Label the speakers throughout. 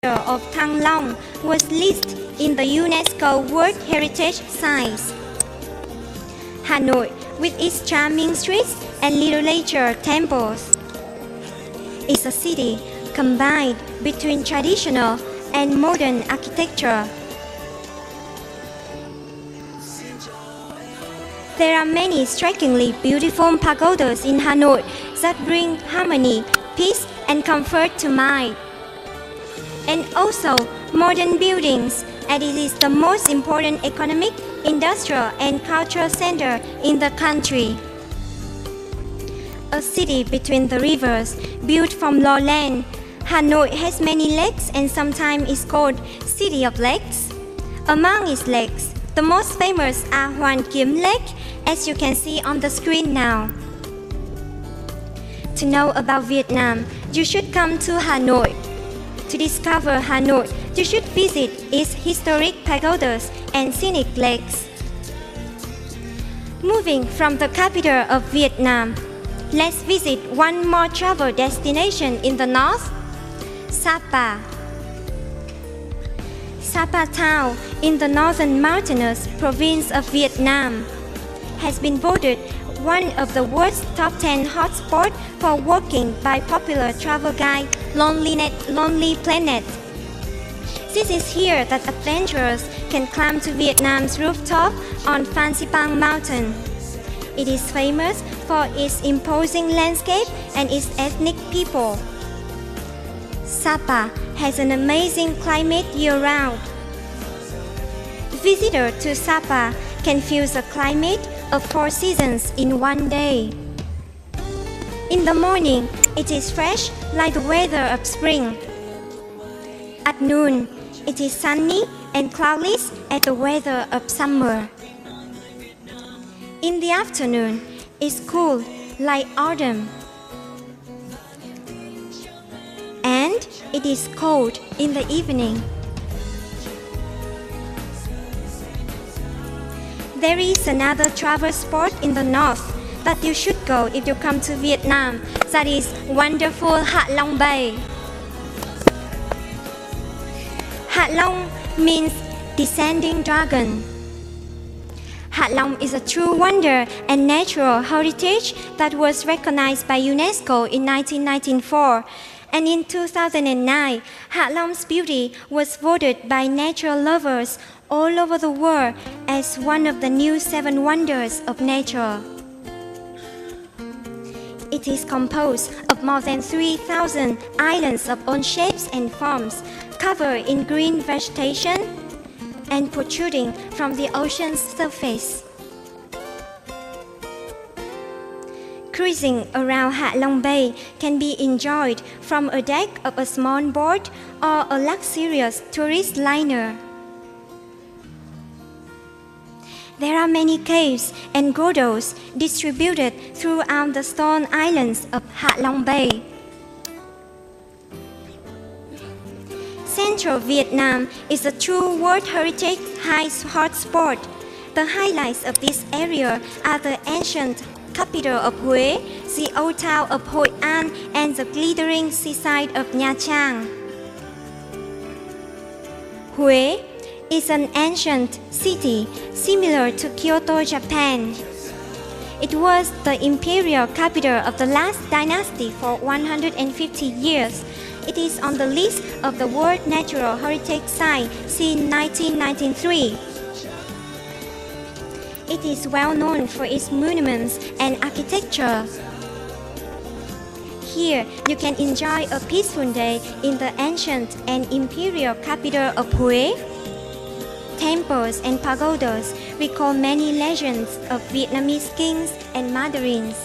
Speaker 1: of Thăng Long was listed in the UNESCO World Heritage Sites. Hanoi, with its charming streets and literature temples, is a city combined between traditional and modern architecture. There are many strikingly beautiful pagodas in Hanoi that bring harmony, peace, and comfort to mind. And also modern buildings, and it is the most important economic, industrial, and cultural center in the country. A city between the rivers, built from lowland, Hanoi has many lakes and sometimes is called City of Lakes. Among its lakes, the most famous are Hoàn Kiếm Lake, as you can see on the screen now. To know about Vietnam, you should come to Hanoi. To discover Hanoi, you should visit its historic pagodas and scenic lakes. Moving from the capital of Vietnam, let's visit one more travel destination in the north, Sapa. Sapa town in the northern mountainous province of Vietnam has been voted one of the world's top 10 hotspots for walking by popular travel guide Lonely Planet. This is here that adventurers can climb to Vietnam's rooftop on Phan Xipang Mountain. It is famous for its imposing landscape and its ethnic people. Sapa has an amazing climate year-round. Visitors to Sapa can feel the climate of 4 seasons in one day. In the morning, it is fresh like the weather of spring. At noon, it is sunny and cloudless as the weather of summer. In the afternoon, it's cool like autumn. And it is cold in the evening. There is another travel spot in the north that you should go if you come to Vietnam, that is wonderful Hạ Long Bay. Hạ Long means descending dragon. Hạ Long is a true wonder and natural heritage that was recognized by UNESCO in 1994. And in 2009, Hạ Long's beauty was voted by nature lovers all over the world as one of the new 7 wonders of nature. It is composed of more than 3,000 islands of all shapes and forms, covered in green vegetation and protruding from the ocean's surface. Cruising around Hạ Long Bay can be enjoyed from a deck of a small boat or a luxurious tourist liner. There are many caves and grottos distributed throughout the stone islands of Hạ Long Bay. Central Vietnam is a true World Heritage hotspot. The highlights of this area are the ancient capital of Huế, the old town of Hội An, and the glittering seaside of Nha Trang. Huế is an ancient city similar to Kyoto, Japan. It was the imperial capital of the last dynasty for 150 years. It is on the list of the World Natural Heritage Site since 1993. It is well known for its monuments and architecture. Here, you can enjoy a peaceful day in the ancient and imperial capital of Huế. Temples and pagodas recall many legends of Vietnamese kings and mandarins.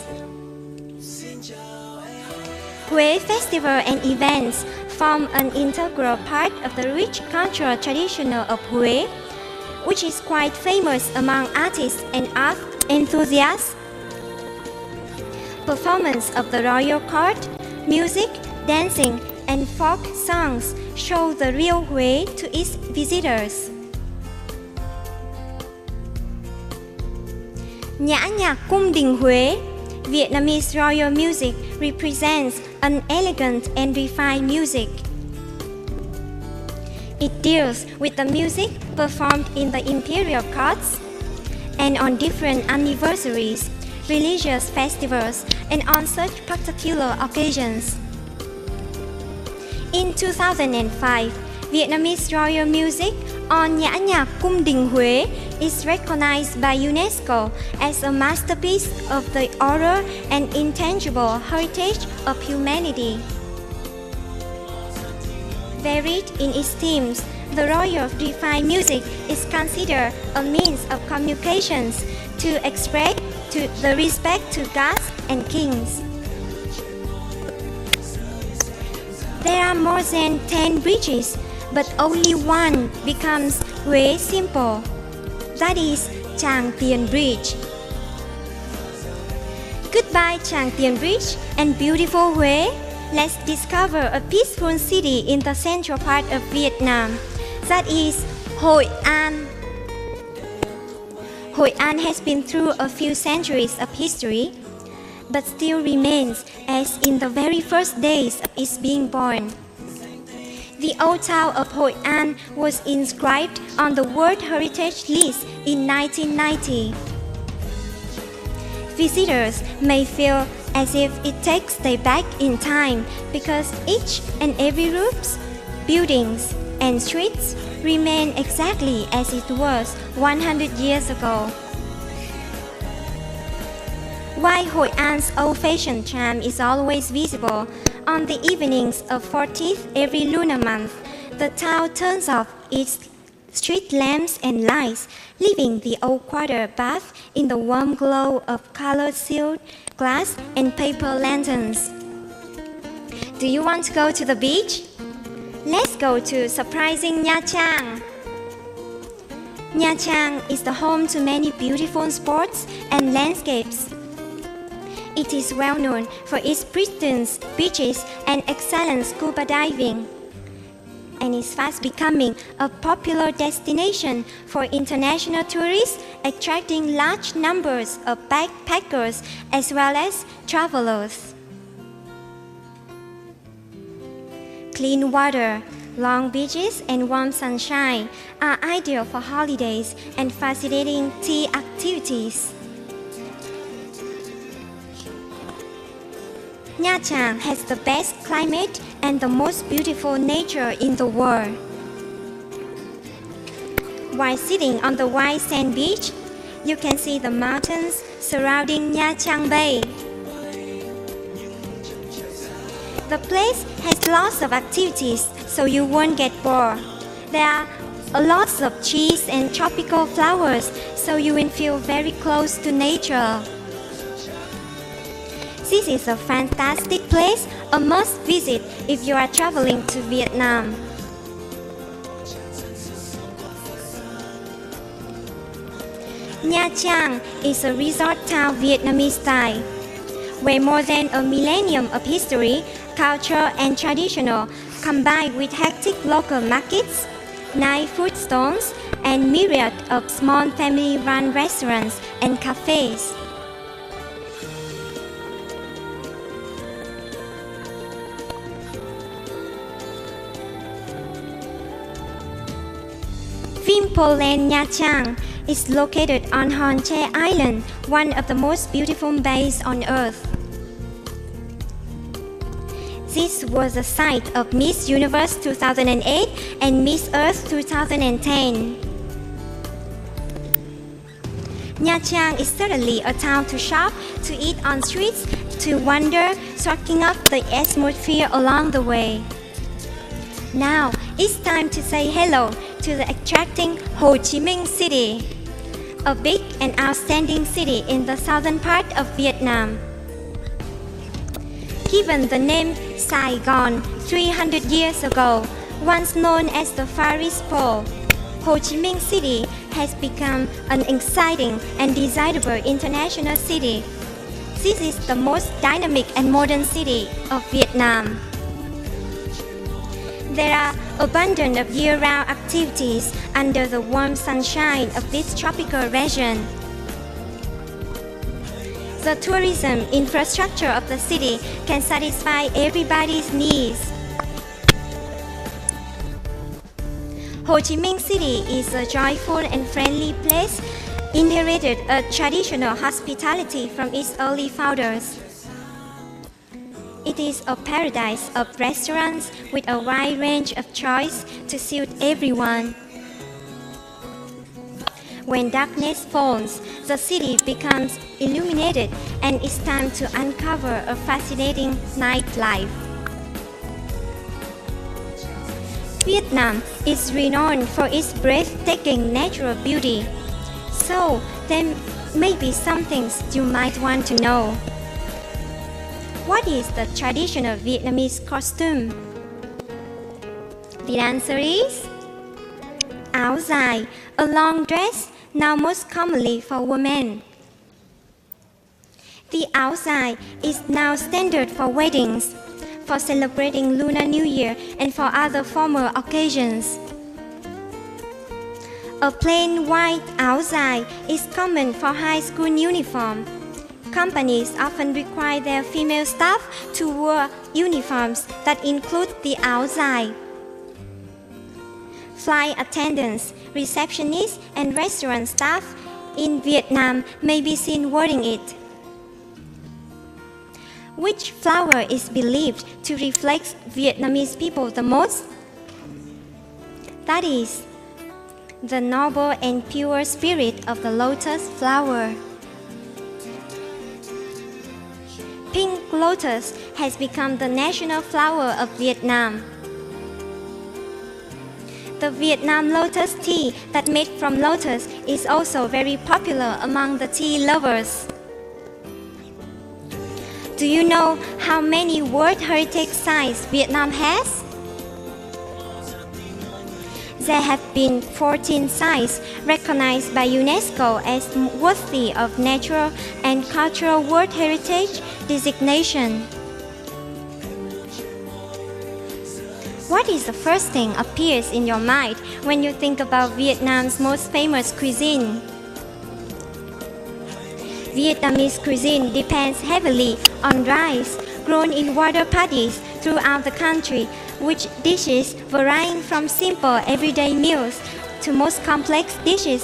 Speaker 1: Huế Festival and events form an integral part of the rich cultural tradition of Huế, which is quite famous among artists and art enthusiasts. Performance of the royal court, music, dancing, and folk songs show the real Huế to its visitors. Nhã nhạc cung đình Huế, Vietnamese royal music represents an elegant and refined music. It deals with the music performed in the imperial courts and on different anniversaries, religious festivals, and on such particular occasions. In 2005, Vietnamese royal music on Nhã nhạc Cung đình Huế is recognized by UNESCO as a masterpiece of the oral and intangible heritage of humanity. Varied in its themes, the royal refined music is considered a means of communications to express the respect to gods and kings. There are more than 10 bridges, but only one becomes Huế simple. That is Tràng Tiền Bridge. Goodbye Tràng Tiền Bridge and beautiful Huế. Let's discover a peaceful city in the central part of Vietnam. That is Hội An. Hội An has been through a few centuries of history, but still remains as in the very first days of its being born. The old town of Hội An was inscribed on the World Heritage List in 1990. Visitors may feel as if it takes them back in time because each and every roofs, buildings, and streets remain exactly as it was 100 years ago. While Hội An's old-fashioned charm is always visible, on the evenings of 14th every lunar month, the town turns off its street lamps and lights, leaving the old quarter bathed in the warm glow of colored sealed glass and paper lanterns. Do you want to go to the beach? Let's go to surprising Nha Trang. Nha Trang is the home to many beautiful sports and landscapes. It is well known for its pristine beaches and excellent scuba diving, and is fast becoming a popular destination for international tourists, attracting large numbers of backpackers as well as travelers. Clean water, long beaches, and warm sunshine are ideal for holidays and fascinating tea activities. Nha Trang has the best climate and the most beautiful nature in the world. While sitting on the white sand beach, you can see the mountains surrounding Nha Trang Bay. The place has lots of activities, so you won't get bored. There are lots of trees and tropical flowers, so you will feel very close to nature. This is a fantastic place, a must visit if you are traveling to Vietnam. Nha Trang is a resort town Vietnamese style, where more than a millennium of history, culture, and traditional combined with hectic local markets, nice food stalls, and myriad of small family-run restaurants and cafes. Land Nha Trang is located on Hòn Tre Island, one of the most beautiful bays on earth. This was the site of Miss Universe 2008 and Miss Earth 2010. Nha Trang is certainly a town to shop, to eat on streets, to wander, soaking up the atmosphere along the way. Now, it's time to say hello to the attracting Ho Chi Minh City, a big and outstanding city in the southern part of Vietnam. Given the name Saigon 300 years ago, once known as the Far East Pole, Ho Chi Minh City has become an exciting and desirable international city. This is the most dynamic and modern city of Vietnam. There are abundant of year-round activities under the warm sunshine of this tropical region. The tourism infrastructure of the city can satisfy everybody's needs. Ho Chi Minh City is a joyful and friendly place, inherited a traditional hospitality from its early founders. It is a paradise of restaurants with a wide range of choice to suit everyone. When darkness falls, the city becomes illuminated and it's time to uncover a fascinating nightlife. Vietnam is renowned for its breathtaking natural beauty, so there may be some things you might want to know. What is the traditional Vietnamese costume? The answer is áo dài, a long dress, now most commonly for women. The áo dài is now standard for weddings, for celebrating Lunar New Year, and for other formal occasions. A plain white áo dài is common for high school uniform. Companies often require their female staff to wear uniforms that include the áo dài. Flight attendants, receptionists, and restaurant staff in Vietnam may be seen wearing it. Which flower is believed to reflect Vietnamese people the most? That is the noble and pure spirit of the lotus flower. Pink lotus has become the national flower of Vietnam. The Vietnam lotus tea that made from lotus is also very popular among the tea lovers. Do you know how many World Heritage Sites Vietnam has? There have been 14 sites recognized by UNESCO as worthy of natural and cultural World Heritage designation. What is the first thing appears in your mind when you think about Vietnam's most famous cuisine? Vietnamese cuisine depends heavily on rice grown in water paddies throughout the country, with dishes varying from simple everyday meals to most complex dishes